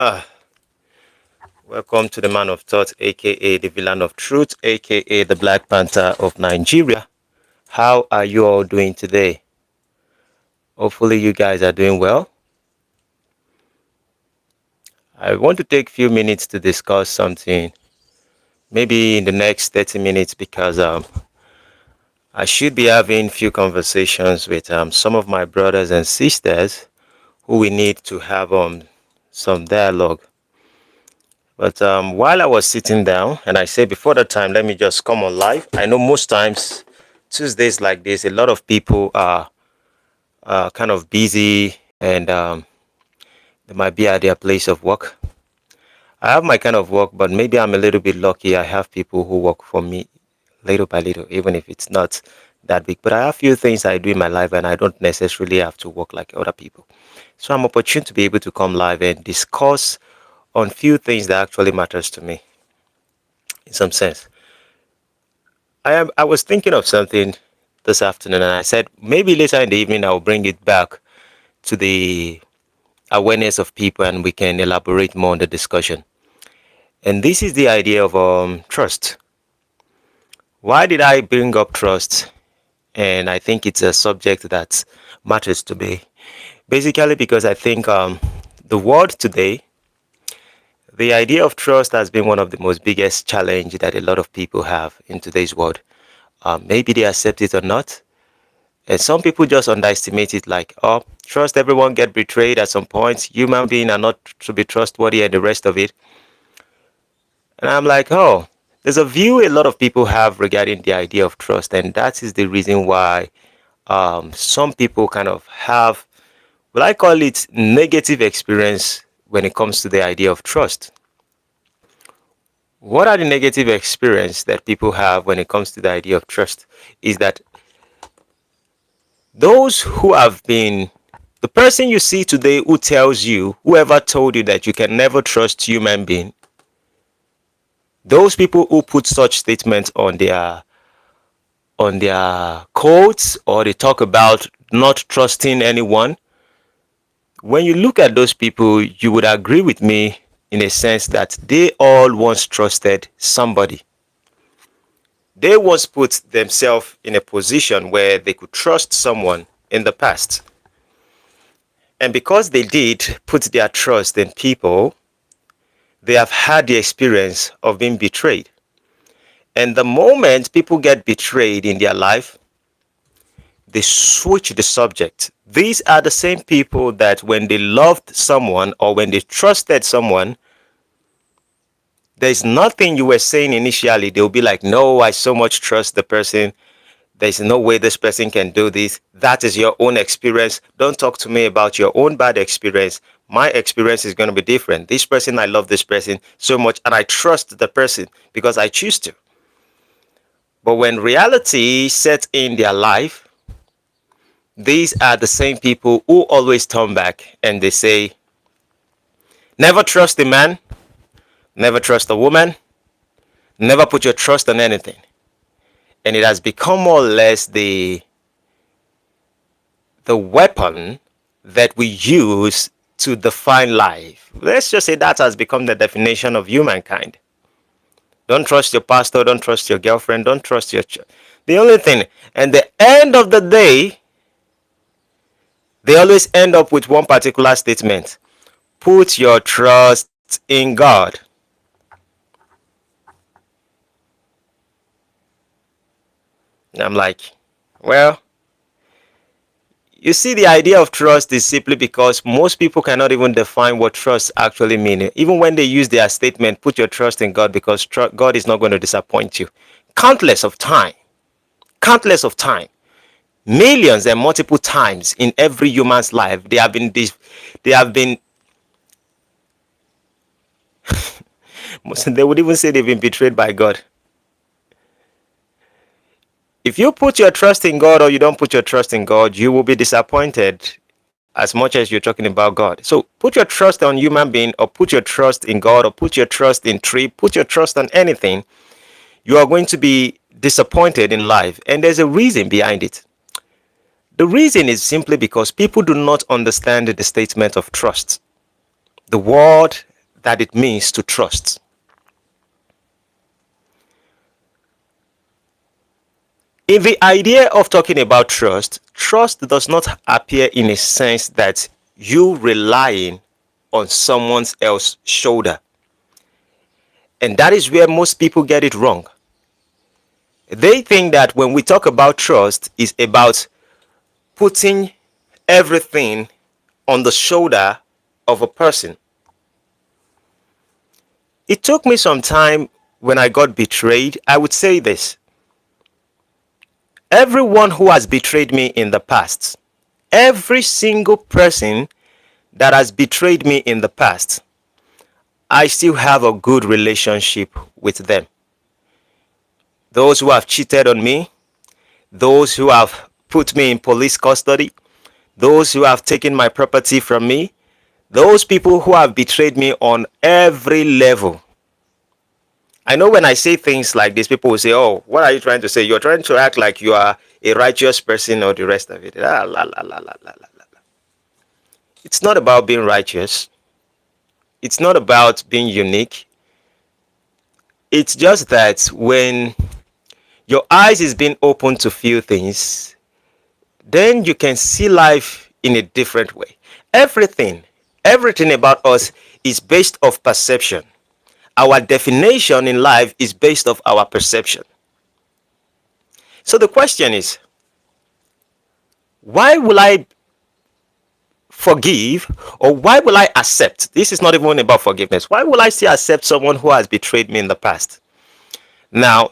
Ah, welcome to the Man of Thought, aka the Villain of Truth, aka the Black Panther of Nigeria. How are you all doing today? Hopefully, you guys are doing well. I want to take a few minutes to discuss something, maybe in the next 30 minutes, because I should be having few conversations with some of my brothers and sisters who we need to have some dialogue. But while I was sitting down, and I say before the time, let me just come on live. I know most times, Tuesdays like this, a lot of people are kind of busy and they might be at their place of work. I have my kind of work, but maybe I'm a little bit lucky. I have people who work for me little by little, even if it's not that big. But I have few things I do in my life, and I don't necessarily have to work like other people. So I'm opportune to be able to come live and discuss on few things that actually matters to me in some sense. I was thinking of something this afternoon, and I said maybe later in the evening I'll bring it back to the awareness of people, and we can elaborate more on the discussion. And this is the idea of trust. Why did I bring up trust? And I think it's a subject that matters to me. Basically, because I think the world today, the idea of trust has been one of the most biggest challenge that a lot of people have in today's world. Maybe they accept it or not. And some people just underestimate it like, oh, trust everyone get betrayed at some point. Human beings are not to be trustworthy and the rest of it. And I'm like, oh, there's a view a lot of people have regarding the idea of trust. And that is the reason why some people kind of have, well, I call it negative experience when it comes to the idea of trust. What are the negative experience that people have when it comes to the idea of trust? Is that those who have been the person you see today who tells you, whoever told you that you can never trust human being, those people who put such statements on their quotes, or they talk about not trusting anyone, when you look at those people, you would agree with me in a sense that they all once trusted somebody. They once put themselves in a position where they could trust someone in the past. And because they did put their trust in people, they have had the experience of being betrayed. And the moment people get betrayed in their life, they switch the subject. These are the same people that when they loved someone or when they trusted someone, there's nothing you were saying initially. They'll be like, no, I so much trust the person. There's no way this person can do this. That is your own experience. Don't talk to me about your own bad experience. My experience is going to be different. This person, I love this person so much, and I trust the person because I choose to. But when reality sets in their life, these are the same people who always turn back and they say, never trust a man, never trust a woman, never put your trust on anything. And it has become more or less the weapon that we use to define life. Let's just say that has become the definition of humankind. Don't trust your pastor, don't trust your girlfriend, don't trust your the only thing. And the end of the day, they always end up with one particular statement. Put your trust in God. And I'm like, well, you see, the idea of trust is simply because most people cannot even define what trust actually means. Even when they use their statement, put your trust in God because God is not going to disappoint you. Countless of time, countless of time, millions and multiple times in every human's life, they have been they would even say they've been betrayed by God. If you put your trust in God or you don't put your trust in God, you will be disappointed as much as you're talking about God. So put your trust on human being, or put your trust in God, or put your trust in tree, put your trust on anything, you are going to be disappointed in life. And there's a reason behind it. The reason is simply because people do not understand the statement of trust. The word that it means to trust. In the idea of talking about trust, trust does not appear in a sense that you relying on someone else's shoulder. And that is where most people get it wrong. They think that when we talk about trust, it's about putting everything on the shoulder of a person. It took me some time when I got betrayed. I would say this: everyone who has betrayed me in the past, every single person that has betrayed me in the past, I still have a good relationship with them. Those who have cheated on me, those who have put me in police custody, those who have taken my property from me, those people who have betrayed me on every level. I know when I say things like this, people will say, "Oh, what are you trying to say? You're trying to act like you are a righteous person or the rest of it." La, la, la, la, la, la, la. It's not about being righteous. It's not about being unique. It's just that when your eyes is being open to few things, then you can see life in a different way. Everything, everything about us is based off perception. Our definition in life is based off our perception. So the question is, why will I forgive, or why will I accept? This is not even about forgiveness. Why will I still accept someone who has betrayed me in the past? Now,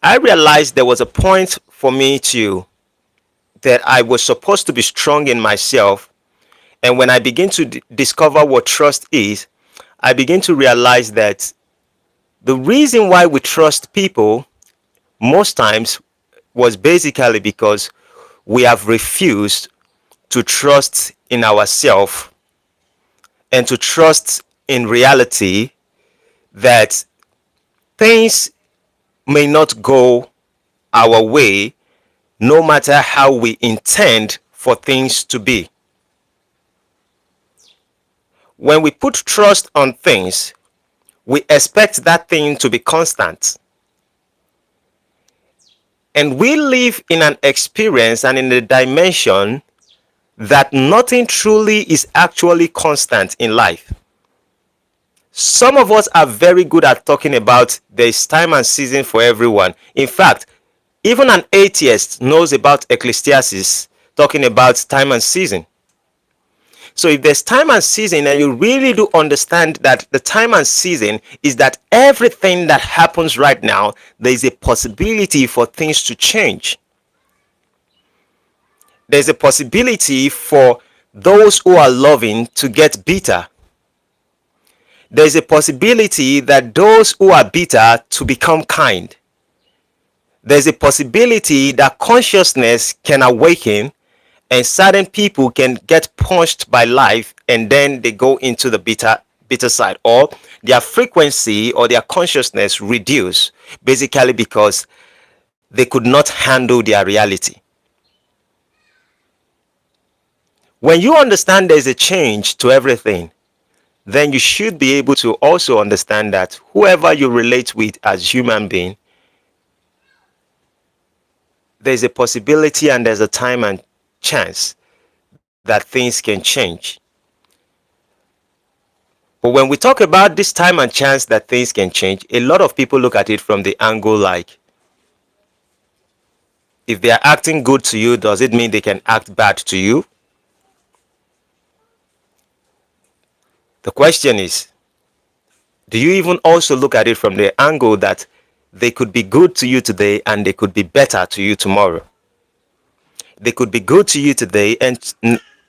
I realized there was a point for me to that I was supposed to be strong in myself. And when I begin to discover what trust is, I begin to realize that the reason why we trust people most times was basically because we have refused to trust in ourselves and to trust in reality that things may not go our way no matter how we intend for things to be. When we put trust on things, we expect that thing to be constant. And we live in an experience and in a dimension that nothing truly is actually constant in life. Some of us are very good at talking about there is time and season for everyone. In fact, even an atheist knows about Ecclesiastes talking about time and season. So if there's time and season, and you really do understand that the time and season is that everything that happens right now, there is a possibility for things to change. There's a possibility for those who are loving to get bitter. There's a possibility that those who are bitter to become kind. There's a possibility that consciousness can awaken and certain people can get punched by life and then they go into the bitter side, or their frequency or their consciousness reduce, basically because they could not handle their reality. When you understand there's a change to everything, then you should be able to also understand that whoever you relate with as human being, there's a possibility and there's a time and chance that things can change. But when we talk about this time and chance that things can change, a lot of people look at it from the angle like, if they are acting good to you, does it mean they can act bad to you? The question is, do you even also look at it from the angle that they could be good to you today and they could be better to you tomorrow? They could be good to you today and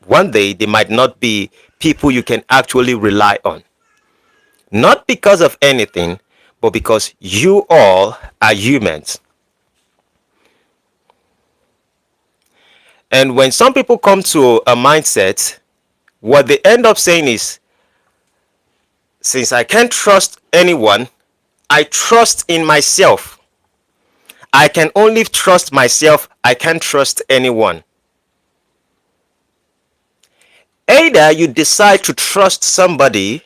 one day they might not be people you can actually rely on. Not because of anything, but because you all are humans. And when some people come to a mindset, what they end up saying is, since I can't trust anyone, I trust in myself. I can only trust myself. I can't trust anyone. Either you decide to trust somebody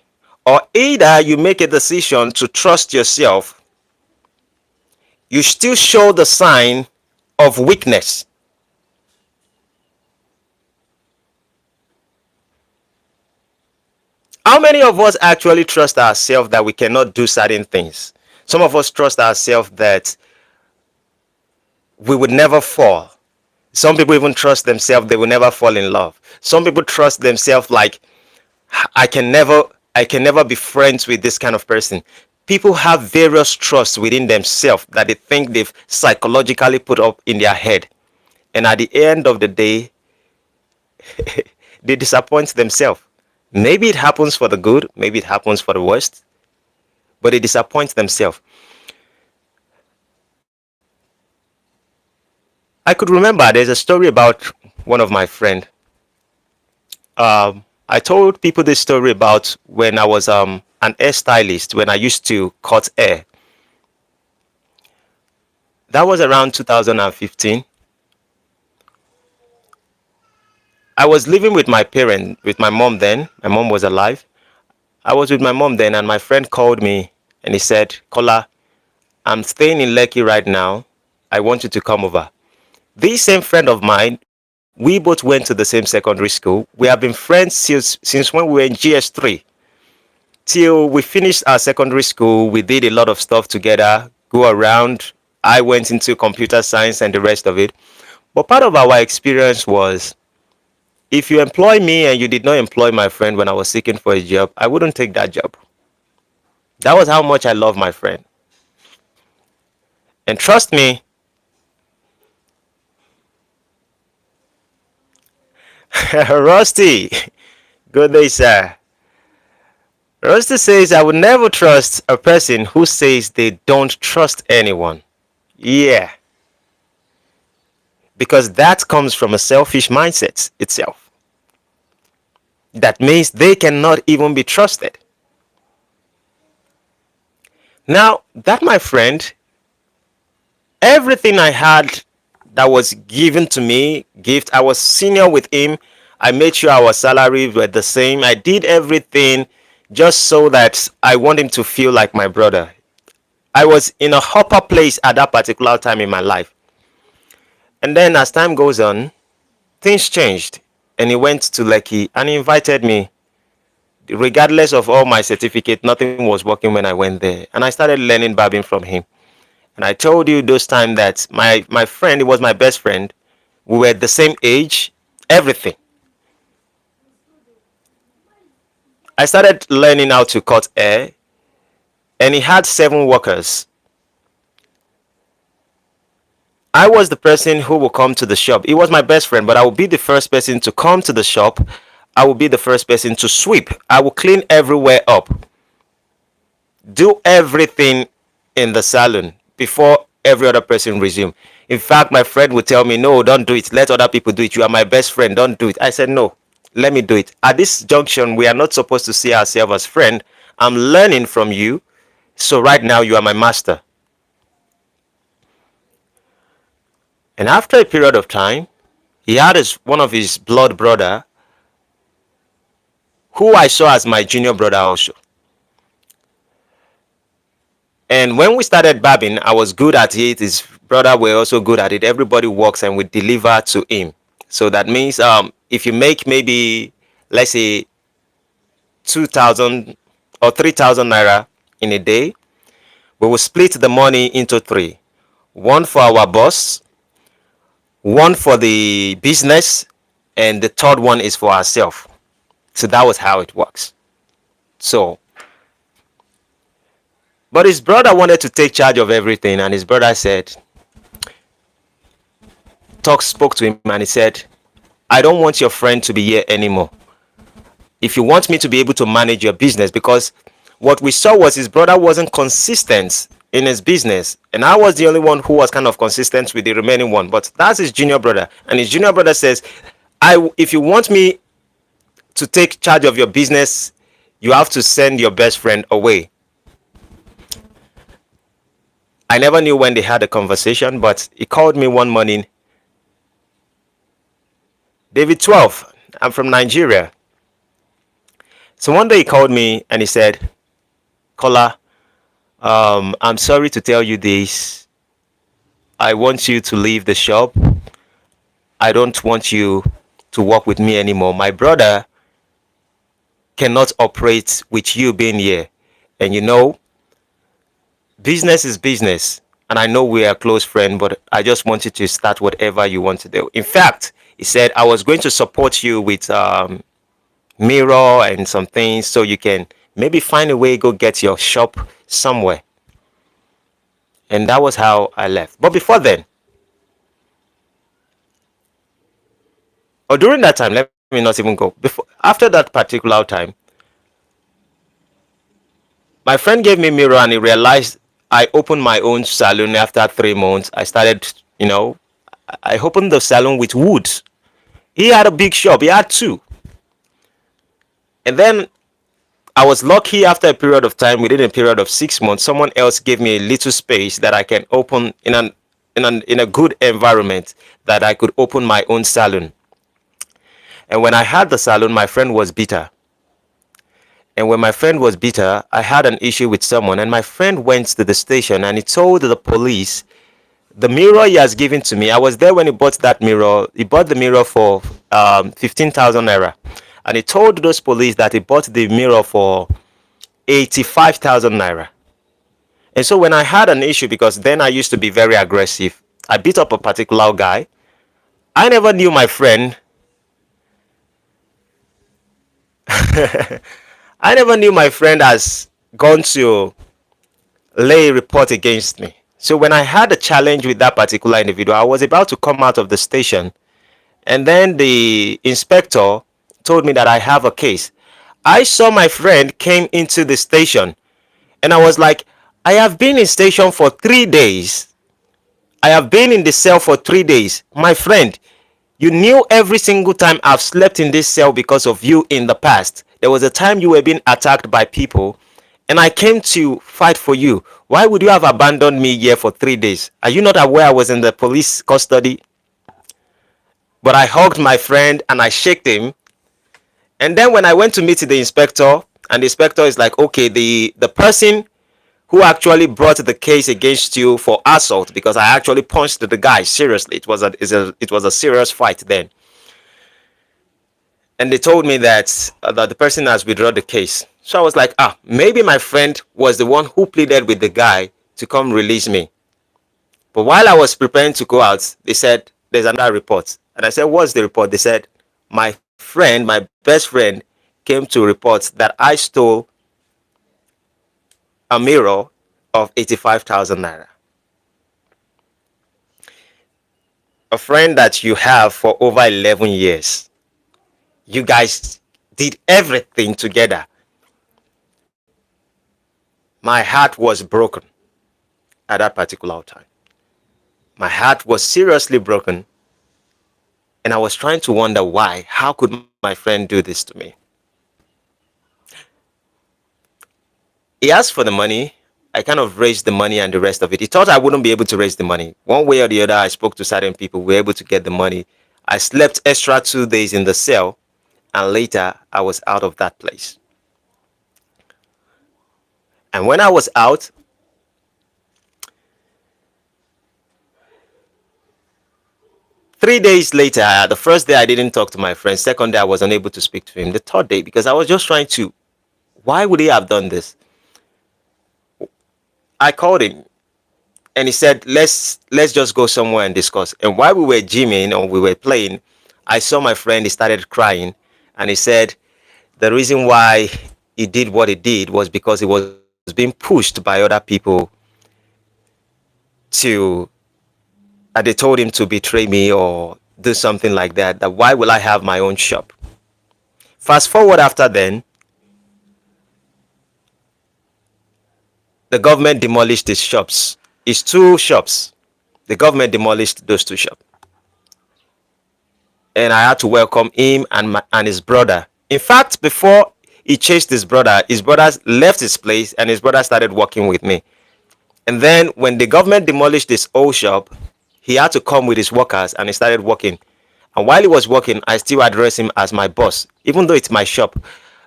Or either you make a decision to trust yourself, you still show the sign of weakness. How many of us actually trust ourselves that we cannot do certain things? Some of us trust ourselves that we would never fall. Some people even trust themselves they will never fall in love. Some people trust themselves like I can never I can never be friends with this kind of person. People have various trusts within themselves that they think they've psychologically put up in their head. And at the end of the day, they disappoint themselves. Maybe it happens for the good, maybe it happens for the worst, but they disappoint themselves. I could remember there's a story about one of my friend. I told people this story about when I was an hairstylist when I used to cut hair. That was around 2015. I was living with my parent, with my mom then. My mom was alive. I was with my mom then, and my friend called me and he said, Kola, I'm staying in Lekki right now. I want you to come over. This same friend of mine, we both went to the same secondary school. We have been friends since when we were in GS3 till we finished our secondary school. We did a lot of stuff together, go around. I went into computer science and the rest of it. But part of our experience was if you employ me and you did not employ my friend when I was seeking for a job, I wouldn't take that job. That was how much I love my friend. And trust me, Rusty, good day, sir. Rusty says, I would never trust a person who says they don't trust anyone. Yeah, because that comes from a selfish mindset itself. That means they cannot even be trusted. Now, that my friend, everything I had that was given to me, gift, I was senior with him. I made sure our salaries were the same. I did everything just so that I want him to feel like my brother. I was in a upper place at that particular time in my life. And then as time goes on, things changed. And he went to Lekki and he invited me. Regardless of all my certificate, nothing was working when I went there. And I started learning barbing from him. And I told you those time that my friend, he was my best friend. We were the same age, everything. I started learning how to cut hair, and he had 7 workers. I was the person who will come to the shop. He was my best friend, but I will be the first person to come to the shop. I will be the first person to sweep. I will clean everywhere up, do everything in the salon before every other person resume. In fact, my friend would tell me, no, don't do it. Let other people do it. You are my best friend. Don't do it. I said, no, let me do it. At this junction, we are not supposed to see ourselves as friend. I'm learning from you. So right now, you are my master. And after a period of time, he had one of his blood brother, who I saw as my junior brother also. And when we started barbing, I was good at it. His brother were also good at it. Everybody works and we deliver to him. So that means if you make maybe, let's say, 2,000 or 3,000 naira in a day, we will split the money into three. One for our boss, one for the business, and the third one is for ourselves. So that was how it works. So, but his brother wanted to take charge of everything, and his brother said, spoke to him, and he said, I don't want your friend to be here anymore. If you want me to be able to manage your business, because what we saw was his brother wasn't consistent in his business, and I was the only one who was kind of consistent with the remaining one. But that's his junior brother, and his junior brother says, if you want me to take charge of your business, you have to send your best friend away. I never knew when they had a conversation, but he called me one morning. David 12, I'm from Nigeria. So one day he called me and he said, Kola, I'm sorry to tell you this. I want you to leave the shop. I don't want you to work with me anymore. My brother cannot operate with you being here. And you know, business is business. And I know we are close friends, but I just want you to start whatever you want to do. In fact, he said, I was going to support you with mirror and some things so you can maybe find a way go get your shop somewhere. And that was how I left. But before then, or during that time, let me not even go. Before after that particular time, my friend gave me mirror and he realized I opened my own salon after 3 months. I started, you know, I opened the salon with wood. He had a big shop, he had two. And then I was lucky after a period of time, within a period of 6 months, someone else gave me a little space that I can open in a good environment that I could open my own salon. And when I had the salon, my friend was bitter. And when my friend was bitter, I had an issue with someone, and my friend went to the station and he told the police the mirror he has given to me. I was there when he bought that mirror. He bought the mirror for 15,000 naira, and he told those police that he bought the mirror for 85,000 naira. And so when I had an issue, because then I used to be very aggressive, I beat up a particular guy. I never knew my friend. I never knew my friend has gone to lay a report against me. So when I had a challenge with that particular individual, I was about to come out of the station, and then the inspector told me that I have a case. I saw my friend came into the station, and I was like, I have been in station for 3 days. I have been in the cell for 3 days. My friend, you knew every single time I've slept in this cell because of you in the past. There was a time you were being attacked by people, and I came to fight for you. Why would you have abandoned me here for 3 days? Are you not aware I was in the police custody? But I hugged my friend and I shook him. And then when I went to meet the inspector, and the inspector is like, okay, the person who actually brought the case against you for assault, because I actually punched the guy seriously. It was a serious fight then. And they told me that the person has withdrawn the case. So I was like, maybe my friend was the one who pleaded with the guy to come release me. But while I was preparing to go out, they said, there's another report. And I said, what's the report? They said, my friend, my best friend, came to report that I stole a mirror of 85,000 naira. A friend that you have for over 11 years. You guys did everything together. My heart was broken at that particular time. My heart was seriously broken, and I was trying to wonder why. How could my friend do this to me? He asked for the money. I kind of raised the money and the rest of it. He thought I wouldn't be able to raise the money. One way or the other, I spoke to certain people. We were able to get the money. I slept extra 2 days in the cell, and later I was out of that place. And when I was out, 3 days later, the first day I didn't talk to my friend. Second day I was unable to speak to him. The third day, because I was just trying to, why would he have done this? I called him and he said, let's just go somewhere and discuss. And while we were gymming or we were playing, I saw my friend. He started crying, and he said the reason why he did what he did was because he was being pushed by other people to, and they told him to betray me or do something like that. That why will I have my own shop? Fast forward after then, the government demolished his shops. His two shops. The government demolished those two shops. And I had to welcome him and his brother. In fact, before he chased his brother left his place and his brother started working with me. And then when the government demolished this old shop, he had to come with his workers and he started working. And while he was working, I still address him as my boss, even though it's my shop.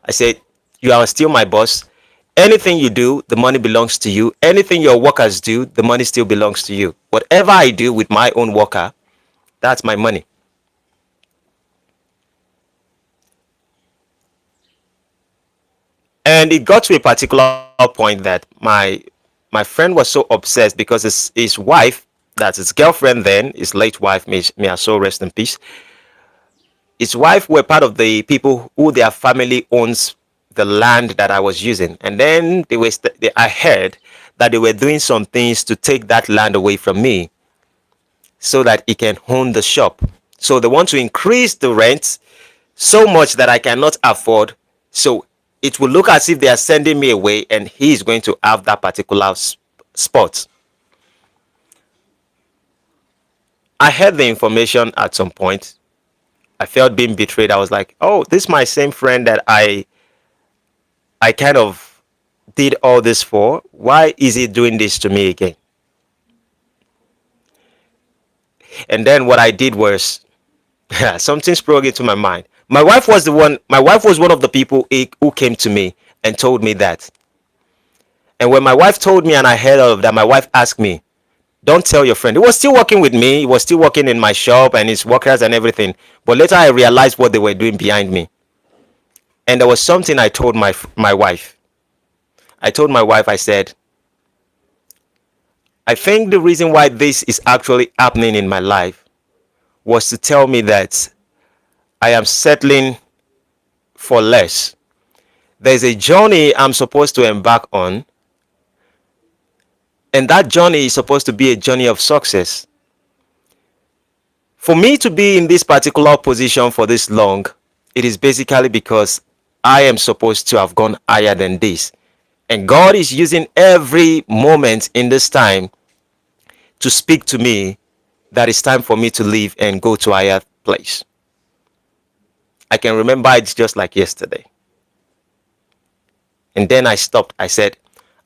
I said, You are still my boss. Anything you do, the money belongs to you. Anything your workers do, the money still belongs to you. Whatever I do with my own worker, that's my money. And it got to a particular point that my friend was so obsessed because his wife, that's his girlfriend then, his late wife, may her soul rest in peace. His wife were part of the people who their family owns the land that I was using, and then I heard that they were doing some things to take that land away from me so that he can own the shop. So they want to increase the rent so much that I cannot afford. So it will look as if they are sending me away, and he is going to have that particular spot. I heard the information at some point. I felt being betrayed. I was like, oh, this is my same friend that I kind of did all this for. Why is he doing this to me again? And then what I did was something sprung into my mind. My wife was one of the people who came to me and told me that. And when my wife told me and I heard all of that, my wife asked me, don't tell your friend. He was still working with me. He was still working in my shop and his workers and everything. But later I realized what they were doing behind me. And there was something I told my wife. I told my wife, I said, I think the reason why this is actually happening in my life was to tell me that I am settling for less. There's a journey I'm supposed to embark on, and that journey is supposed to be a journey of success. For me to be in this particular position for this long, it is basically because I am supposed to have gone higher than this. And God is using every moment in this time to speak to me that it's time for me to leave and go to a higher place. I can remember it's just like yesterday. And then I stopped. I said,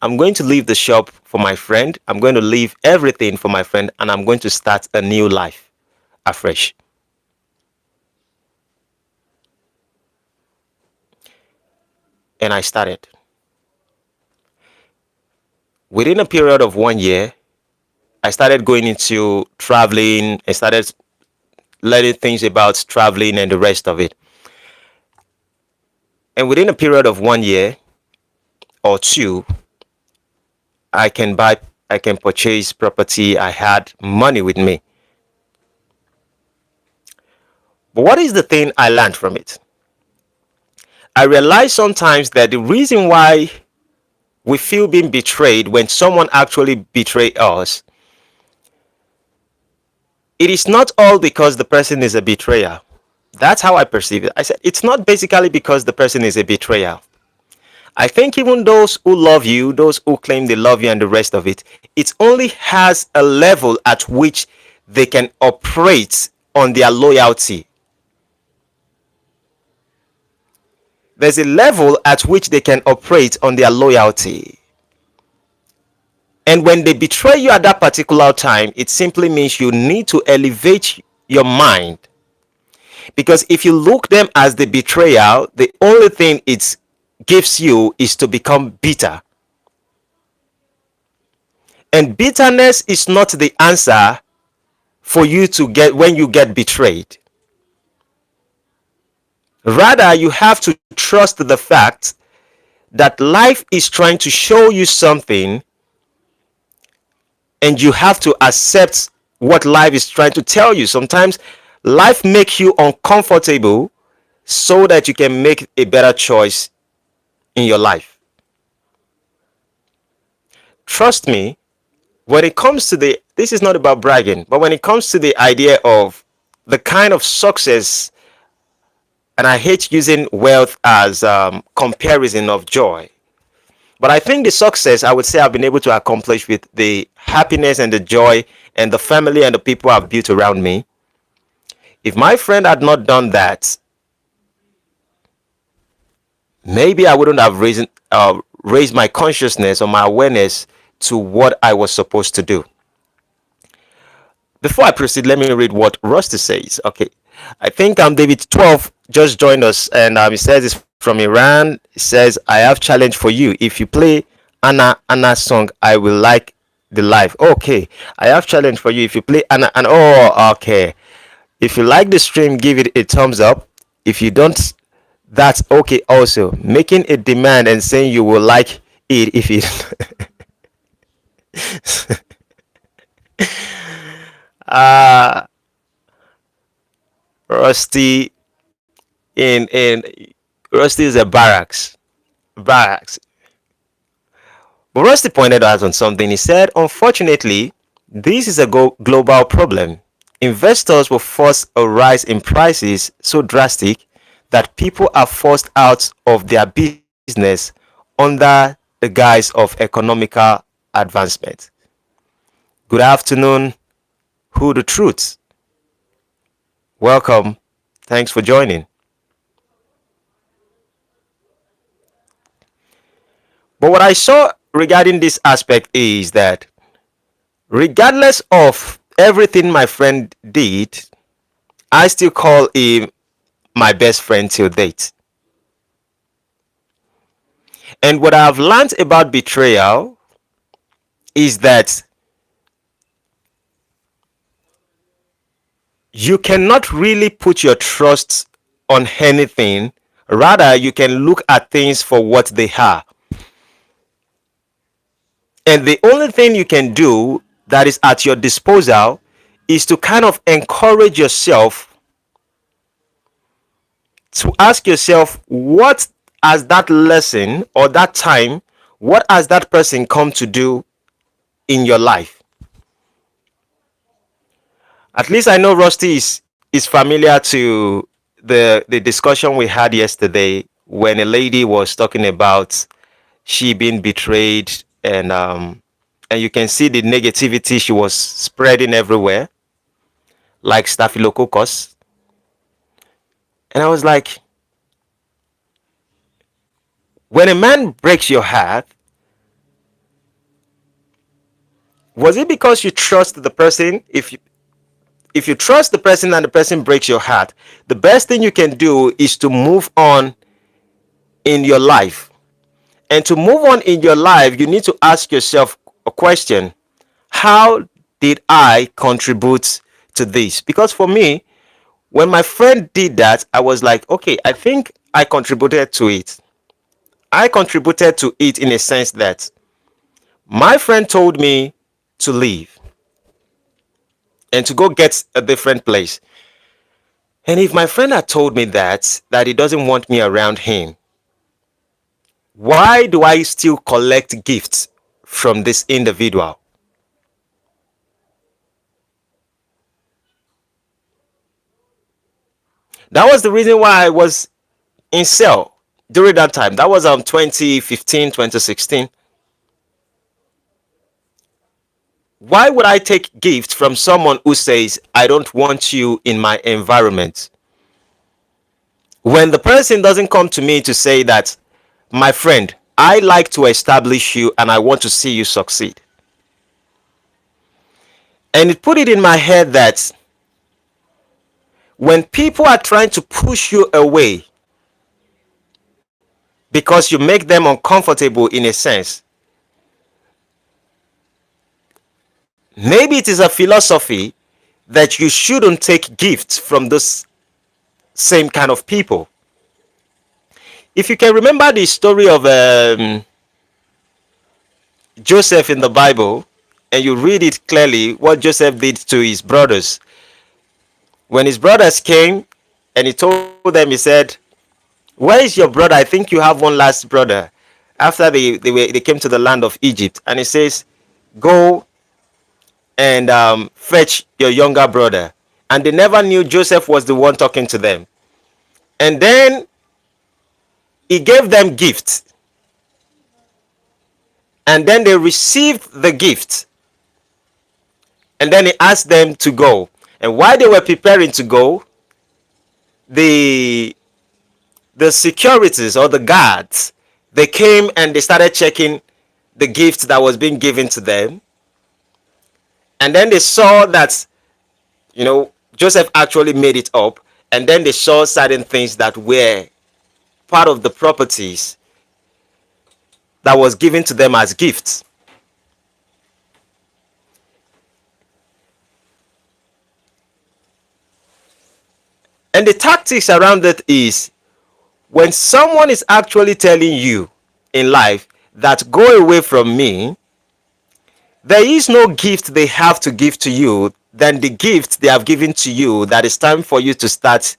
I'm going to leave the shop for my friend. I'm going to leave everything for my friend, and I'm going to start a new life afresh. And I started. Within a period of 1 year, I started going into traveling. I started learning things about traveling and the rest of it. And within a period of 1 year or two, I can buy, I can purchase property. I had money with me. But what is the thing I learned from it? I realized sometimes that the reason why we feel being betrayed when someone actually betrays us, it is not all because the person is a betrayer. That's how I perceive it. I said it's not basically because the person is a betrayer. I think even those who love you, those who claim they love you and the rest of it, it only has a level at which they can operate on their loyalty. There's a level at which they can operate on their loyalty. And when they betray you at that particular time, it simply means you need to elevate your mind. Because if you look them as the betrayal, the only thing it gives you is to become bitter. And bitterness is not the answer for you to get when you get betrayed. Rather, you have to trust the fact that life is trying to show you something, and you have to accept what life is trying to tell you. Sometimes life makes you uncomfortable so that you can make a better choice in your life. Trust me, when it comes to this is not about bragging, but when it comes to the idea of the kind of success, and I hate using wealth as comparison of joy, but I think the success I would say I've been able to accomplish with the happiness and the joy and the family and the people I've built around me. If my friend had not done that, maybe I wouldn't have raised my consciousness or my awareness to what I was supposed to do. Before I proceed, let me read what Rusty says. Okay. I think David 12 just joined us, and he says it's from Iran. He says, I have challenge for you. If you play Anna song, I will like the live. Okay, I have challenge for you. If you play Anna, and oh, okay. If you like the stream, give it a thumbs up. If you don't, that's okay also. Making a demand and saying you will like it if it. uh Rusty in Rusty is a barracks. But Rusty pointed out on something. He said, unfortunately, this is a global problem. Investors will force a rise in prices so drastic that people are forced out of their business under the guise of economical advancement. Good afternoon, who the truth. Welcome. Thanks for joining. But what I saw regarding this aspect is that regardless of everything my friend did, I still call him my best friend till date. And what I've learned about betrayal is that you cannot really put your trust on anything. Rather, you can look at things for what they are. And the only thing you can do that is at your disposal is to kind of encourage yourself to ask yourself, what has that lesson or that time, what has that person come to do in your life? At least I know Rusty is familiar to the discussion we had yesterday when a lady was talking about she being betrayed, and you can see the negativity she was spreading everywhere like staphylococcus. And I was like, when a man breaks your heart, was it because you trust the person? If you trust the person and the person breaks your heart, the best thing you can do is to move on in your life. And to move on in your life, you need to ask yourself a question. How did I contribute to this? Because for me, when my friend did that, I was like, okay, I think I contributed to it. I contributed to it in a sense that my friend told me to leave and to go get a different place. And if my friend had told me that he doesn't want me around him, why do I still collect gifts from this individual? That was the reason why I was in cell during that time. That was 2015, 2016. Why would I take gifts from someone who says, I don't want you in my environment? When the person doesn't come to me to say that, my friend, I like to establish you and I want to see you succeed. And it put it in my head that when people are trying to push you away because you make them uncomfortable in a sense, maybe it is a philosophy that you shouldn't take gifts from those same kind of people. If you can remember the story of Joseph in the Bible, and you read it clearly, what Joseph did to his brothers. When his brothers came and he told them, he said, where is your brother? I think you have one last brother. After they came to the land of Egypt, and he says, go and fetch your younger brother. And they never knew Joseph was the one talking to them. And then he gave them gifts. And then they received the gift. And then he asked them to go. And while they were preparing to go, the securities or the guards, they came and they started checking the gift that was being given to them. And then they saw that, Joseph actually made it up. and then they saw certain things that were part of the properties that was given to them as gifts. And the tactics around it is, when someone is actually telling you in life that go away from me, there is no gift they have to give to you than the gift they have given to you, that it's time for you to start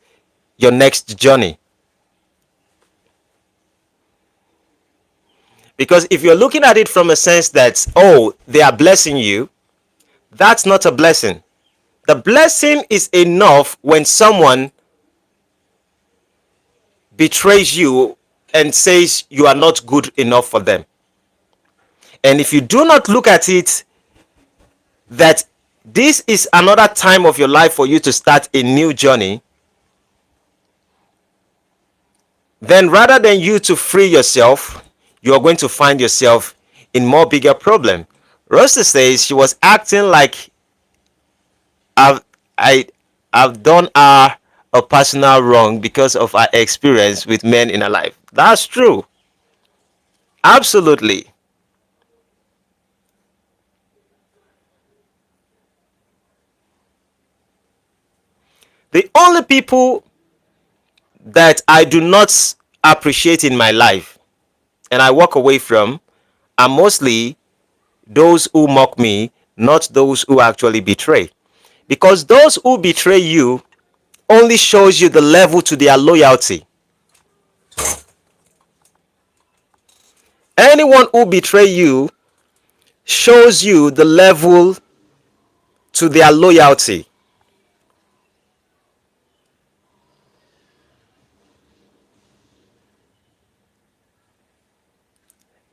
your next journey. Because if you're looking at it from a sense that, oh, they are blessing you, that's not a blessing. The blessing is enough when someone betrays you and says you are not good enough for them. And if you do not look at it that this is another time of your life for you to start a new journey, then rather than you to free yourself, you are going to find yourself in more bigger problem. Rosa says she was acting like I've I I've done her a personal wrong because of her experience with men in her life. That's true. Absolutely. The only people that I do not appreciate in my life and I walk away from are mostly those who mock me, not those who actually betray. Because those who betray you only shows you the level to their loyalty. Anyone who betray you shows you the level to their loyalty.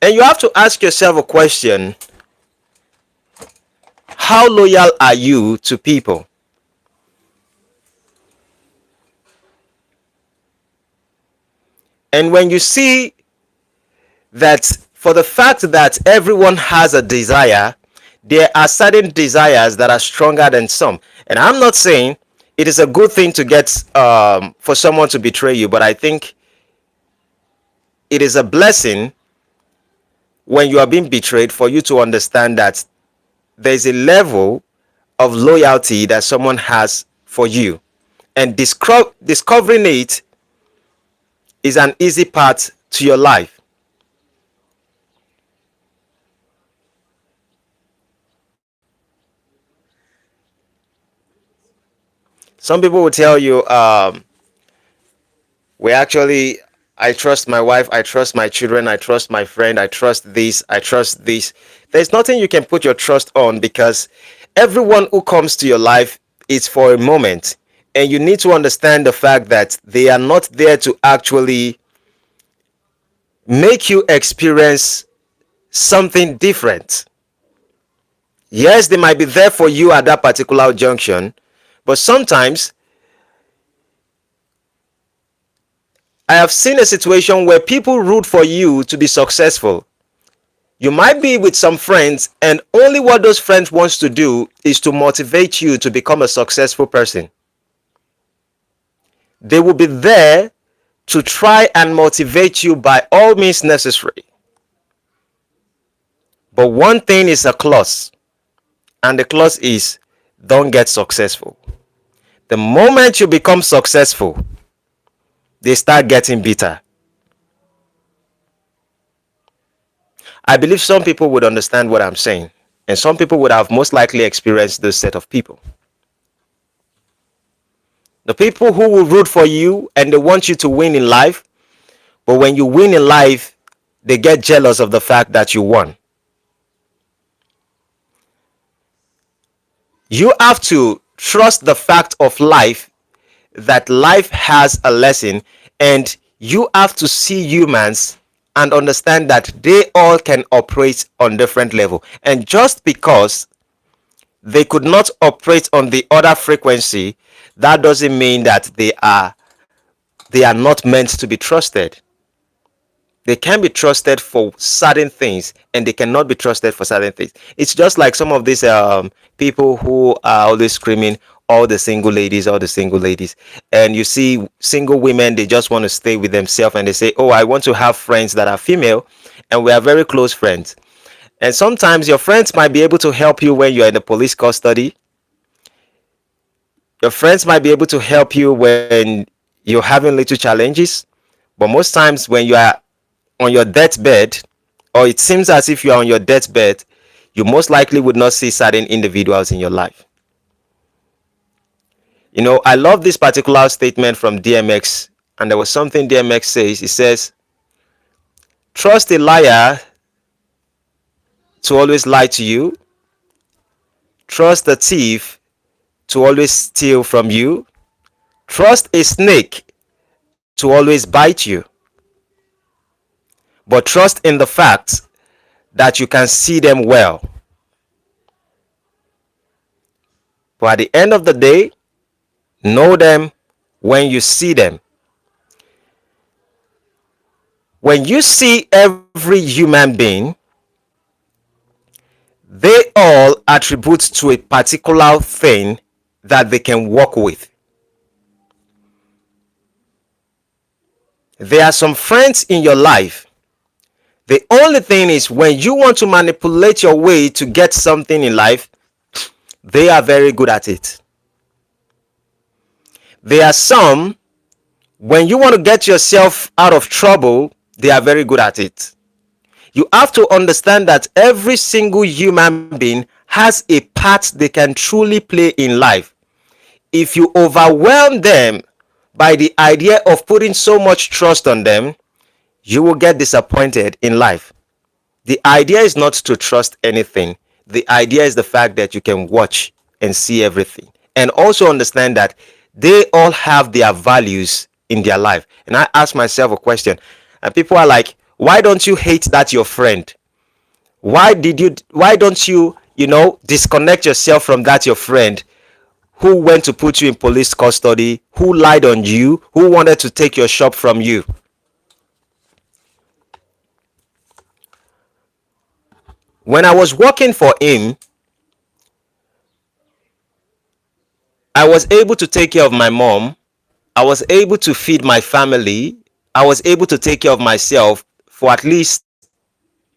And you have to ask yourself a question: how loyal are you to people? And when you see that, for the fact that everyone has a desire, there are certain desires that are stronger than some. And I'm not saying it is a good thing to get for someone to betray you, but I think it is a blessing when you are being betrayed for you to understand that there's a level of loyalty that someone has for you, and discovering it is an easy path to your life. Some people will tell you, we actually, I trust my wife, I trust my children, I trust my friend, I trust this, I trust this. There's nothing you can put your trust on, because everyone who comes to your life is for a moment, and you need to understand the fact that they are not there to actually make you experience something different. Yes, they might be there for you at that particular junction, but sometimes I have seen a situation where people root for you to be successful. You might be with some friends, and only what those friends wants to do is to motivate you to become a successful person. They will be there to try and motivate you by all means necessary. But one thing is a clause, and the clause is, don't get successful. The moment you become successful, they start getting bitter. I believe some people would understand what I'm saying, and some people would have most likely experienced this set of people. The people who will root for you and they want you to win in life, but when you win in life, they get jealous of the fact that you won. You have to trust the fact of life, that life has a lesson, and you have to see humans and understand that they all can operate on different level. And just because they could not operate on the other frequency, that doesn't mean that they are not meant to be trusted. They can be trusted for certain things, and they cannot be trusted for certain things. It's just like some of these people who are always screaming, all the single ladies. And you see single women, they just want to stay with themselves and they say, oh, I want to have friends that are female and we are very close friends. And sometimes your friends might be able to help you when you're in the police custody. Your friends might be able to help you when you're having little challenges. But most times when you are on your deathbed, or it seems as if you are on your deathbed, you most likely would not see certain individuals in your life. You know, I love this particular statement from DMX, and there was something DMX says. He says, trust a liar to always lie to you, trust a thief to always steal from you, trust a snake to always bite you, but trust in the fact that you can see them well. But at the end of the day, know them when you see them. When you see every human being, they all attribute to a particular thing that they can work with. There are some friends in your life. The only thing is, when you want to manipulate your way to get something in life, they are very good at it. There are some, when you want to get yourself out of trouble, they are very good at it. You have to understand that every single human being has a part they can truly play in life. If you overwhelm them by the idea of putting so much trust on them, you will get disappointed in life. The idea is not to trust anything. The idea is the fact that you can watch and see everything. And also understand that they all have their values in their life. And I ask myself a question, and people are like, why don't you hate that your friend? Why don't you, disconnect yourself from that your friend who went to put you in police custody, who lied on you, who wanted to take your shop from you? When I was working for him, I was able to take care of my mom. I was able to feed my family. I was able to take care of myself for at least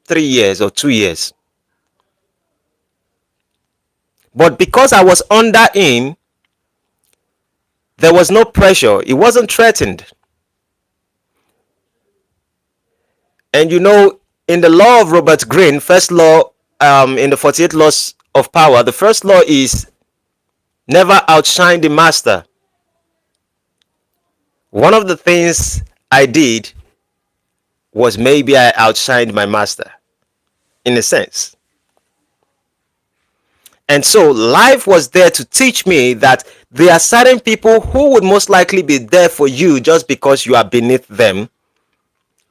3 years or 2 years. But because I was under him, there was no pressure. It wasn't threatened. And in the law of Robert Greene, first law, in the 48 laws of power, the first law is never outshine the master. One of the things I did was maybe I outshined my master, in a sense. And so life was there to teach me that there are certain people who would most likely be there for you just because you are beneath them,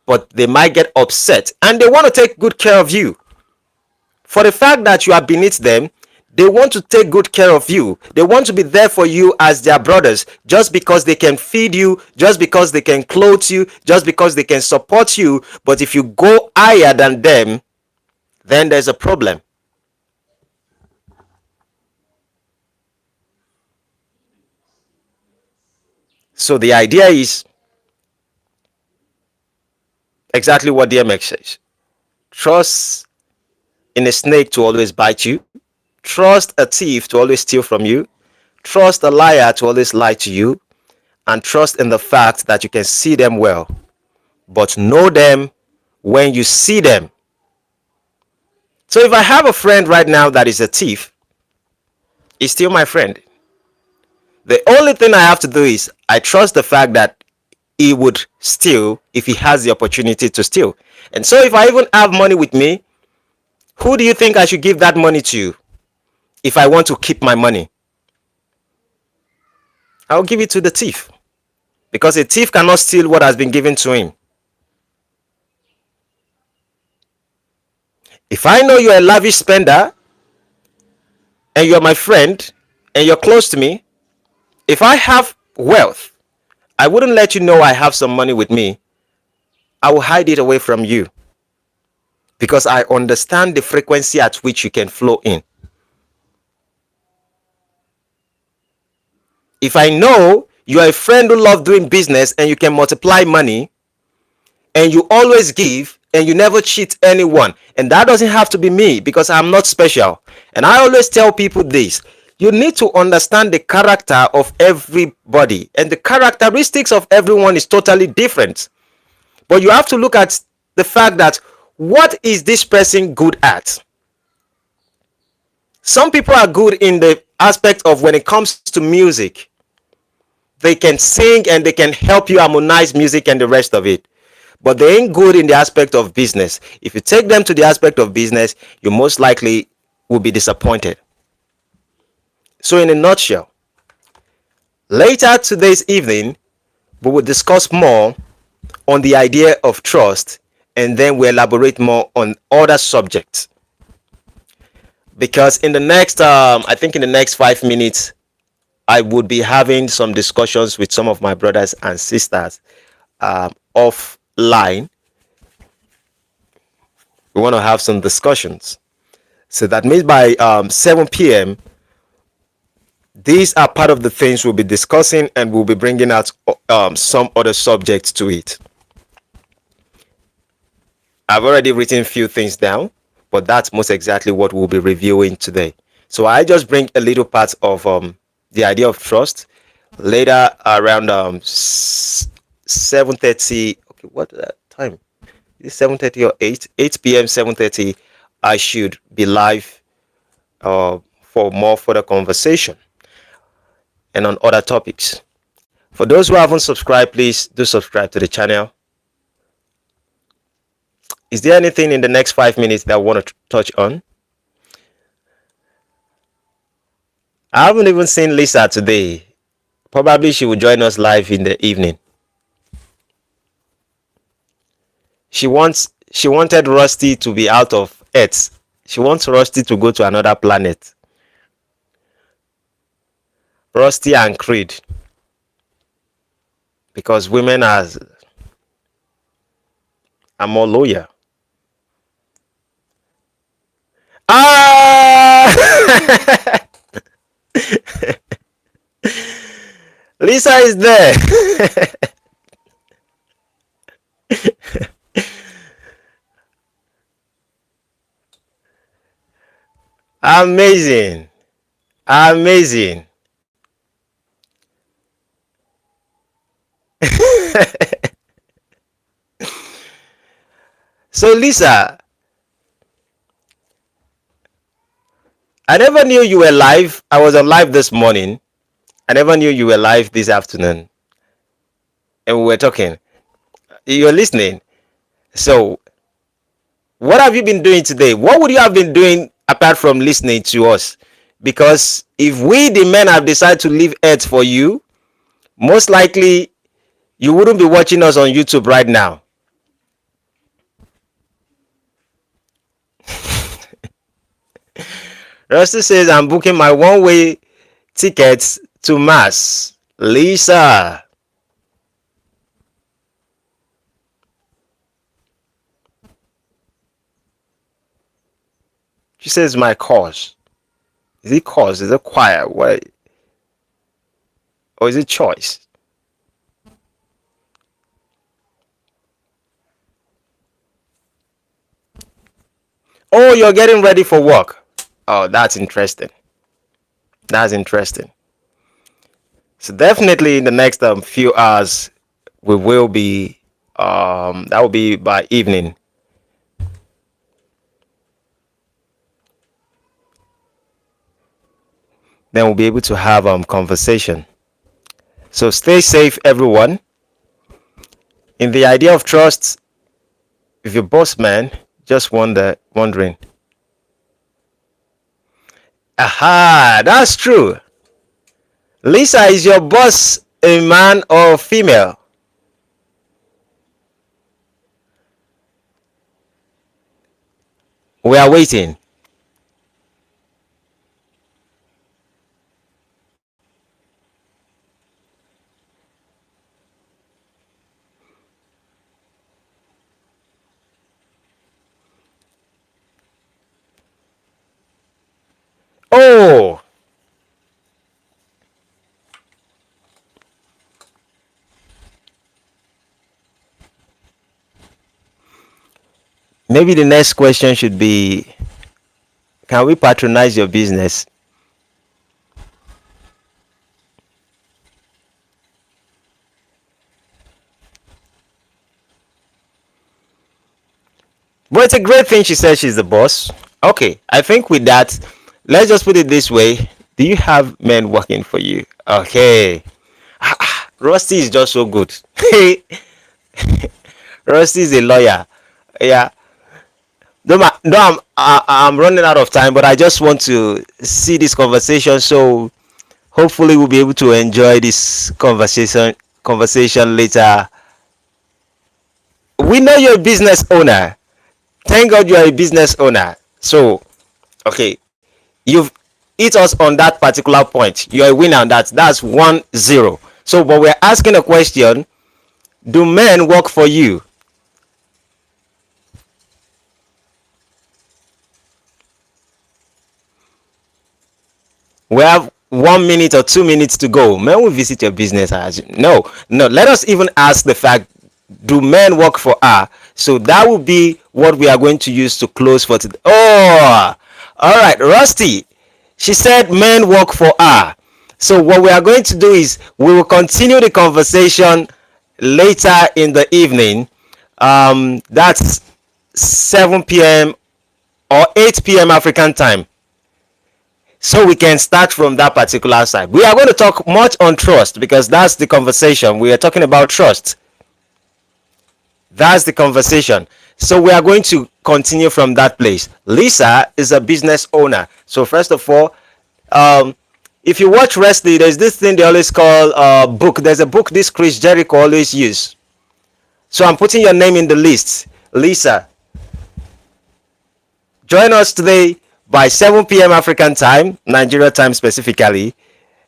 but they might get upset and they want to take good care of you. For the fact that you are beneath them, they want to take good care of you. They want to be there for you as their brothers, just because they can feed you, just because they can clothe you, just because they can support you. But if you go higher than them, then there's a problem. So the idea is exactly what DMX says. Trust in a snake to always bite you. Trust a thief to always steal from you. Trust a liar to always lie to you. And trust in the fact that you can see them well. But know them when you see them. So if I have a friend right now that is a thief, he's still my friend. The only thing I have to do is I trust the fact that he would steal if he has the opportunity to steal. And so if I even have money with me, who do you think I should give that money to if I want to keep my money? I'll give it to the thief, because a thief cannot steal what has been given to him. If I know you're a lavish spender and you're my friend and you're close to me, if I have wealth, I wouldn't let you know I have some money with me. I will hide it away from you, because I understand the frequency at which you can flow in. If I know you are a friend who loves doing business and you can multiply money and you always give and you never cheat anyone, and that doesn't have to be me because I'm not special. And I always tell people this: you need to understand the character of everybody, and the characteristics of everyone is totally different. But you have to look at the fact that what is this person good at? Some people are good in the aspect of when it comes to music. They can sing and they can help you harmonize music and the rest of it. But they ain't good in the aspect of business. If you take them to the aspect of business, you most likely will be disappointed. So, in a nutshell, later today's evening, we will discuss more on the idea of trust, and then we elaborate more on other subjects. Because in the next, I think in the next 5 minutes, I would be having some discussions with some of my brothers and sisters offline. We want to have some discussions. So that means by 7 p.m., these are part of the things we'll be discussing, and we'll be bringing out some other subjects to it. I've already written a few things down, but that's most exactly what we'll be reviewing today. So I just bring a little part of the idea of trust. Later around 7:30. Okay, what time? Is it 7:30 or 8 p.m. 7:30? I should be live for more further conversation and on other topics. For those who haven't subscribed, please do subscribe to the channel. Is there anything in the next 5 minutes that I want to touch on? I haven't even seen Lisa today. Probably she will join us live in the evening. She wanted Rusty to be out of Earth. She wants Rusty to go to another planet. Rusty and Creed. Because women are more loyal. Ah! Lisa is there. Amazing. Amazing. So, Lisa, I never knew you were live. I was on live this morning. I never knew you were live this afternoon. And we were talking. You're listening. So, what have you been doing today? What would you have been doing apart from listening to us? Because if we, the men, have decided to leave Earth for you, most likely you wouldn't be watching us on YouTube right now. Rusty says, I'm booking my one-way tickets to Mass. Lisa. She says, my cause. Is it cause? Is it choir? What? Or is it choice? Oh, you're getting ready for work. Oh, that's interesting. That's interesting. So definitely in the next few hours, we will be that will be by evening. Then we'll be able to have conversation. So stay safe, everyone. In the idea of trust, if your boss man just wondering, aha, that's true. Lisa, is your boss a man or female? We are waiting. Oh, maybe the next question should be, can we patronize your business? But it's a great thing she says she's the boss. Okay, I think with that, let's just put it this way. Do you have men working for you? Okay. Rusty is just so good. Rusty is a lawyer. Yeah. No, I'm running out of time, but I just want to see this conversation. So hopefully we'll be able to enjoy this conversation later. We know you're a business owner. Thank God you're a business owner. So okay, you've hit us on that particular point. You're a winner on that. That's 1-0. So but we're asking a question. Do men work for you? We have 1 minute or 2 minutes to go. Men will visit your business. No. Let us even ask the fact: do men work for her? So that will be what we are going to use to close for today. Oh, all right, Rusty. She said men work for her. So what we are going to do is we will continue the conversation later in the evening. That's 7 p.m. or 8 p.m. African time. So we can start from that particular side. We are going to talk much on trust because that's the conversation. We are talking about trust. That's the conversation. So we are going to continue from that place. Lisa is a business owner. So first of all, if you watch wrestling, there's this thing they always call book. There's a book this Chris Jericho always use. So I'm putting your name in the list. Lisa, join us today by 7 p.m. African time, Nigeria time specifically,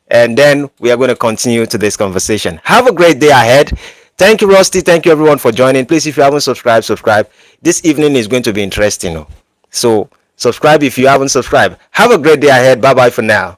and then we are going to continue to this conversation. Have a great day ahead. Thank you, Rusty. Thank you, everyone, for joining. Please, if you haven't subscribed, subscribe. This evening is going to be interesting. So subscribe if you haven't subscribed. Have a great day ahead. Bye-bye for now.